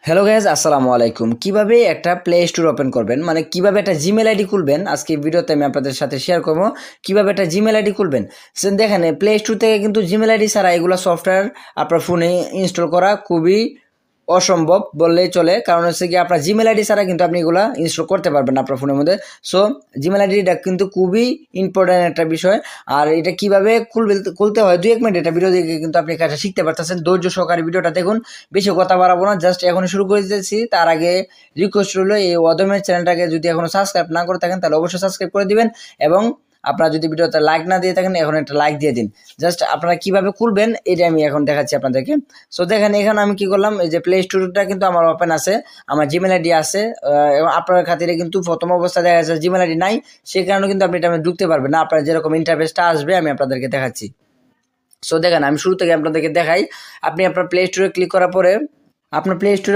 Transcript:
Hello guys, আসসালামু আলাইকুম। কিভাবে একটা প্লে স্টোর ওপেন করবেন, মানে কিভাবে একটা জিমেল আইডি খুলবেন, আজকে ভিডিওতে আমি আপনাদের সাথে শেয়ার করবো কিভাবে একটা জিমেল আইডি খুলবেন। দেখেন, প্লে স্টোর থেকে কিন্তু জিমেল আইডি ছাড়া এগুলো সফটওয়্যার আপনার ফোনে ইনস্টল করা খুবই অসম্ভব বললেই চলে। কারণ হচ্ছে কি, আপনার জিমেল আইডি ছাড়া কিন্তু আপনি এগুলা ইনস্টল করতে পারবেন না আপনার ফোনের মধ্যে। সো জিমেল আইডিটা কিন্তু খুবই ইম্পর্ট্যান্ট একটা বিষয়। আর এটা কিভাবে খুলতে হয় 2-1 মিনিট এটা ভিডিও দেখে কিন্তু আপনি কাজটা শিখতে পারতেছেন। ধৈর্য সহকারে ভিডিওটা দেখুন, বেশি কথা বাড়াবো না, জাস্ট এখন শুরু করে দিতেছি। তার আগে রিকোয়েস্ট রইলো, এই অদমের চ্যানেলটাকে যদি এখনো সাবস্ক্রাইব না করে থাকেন তাহলে অবশ্যই সাবস্ক্রাইব করে দিবেন। এবং আপনারা যদি ভিডিওতে লাইক না দিয়ে থাকেন, এখন একটা লাইক দিয়ে দিন। জাস্ট আপনারা কিভাবে খুলবেন এটা আমি এখন দেখাচ্ছি আপনাদেরকে। সো দেখেন, এখানে আমি কি করলাম, এই যে প্লে স্টোরটা কিন্তু আমার ওপেন আছে, আমার জিমেল আইডি আছে। এবং আপনার খাতিরে কিন্তু প্রথম অবস্থা দেখা যাচ্ছে জিমেল আইডি নাই, সেই কারণে কিন্তু আপনি এটা ঢুকতে পারবেন না। আপনার যেরকম ইন্টারফেসটা আসবে আমি আপনাদেরকে দেখাচ্ছি। সো দেখেন, আমি শুরু থেকে আপনাদেরকে দেখাই। আপনি আপনার প্লে স্টোরে ক্লিক করার পরে আপনার প্লে স্টোরে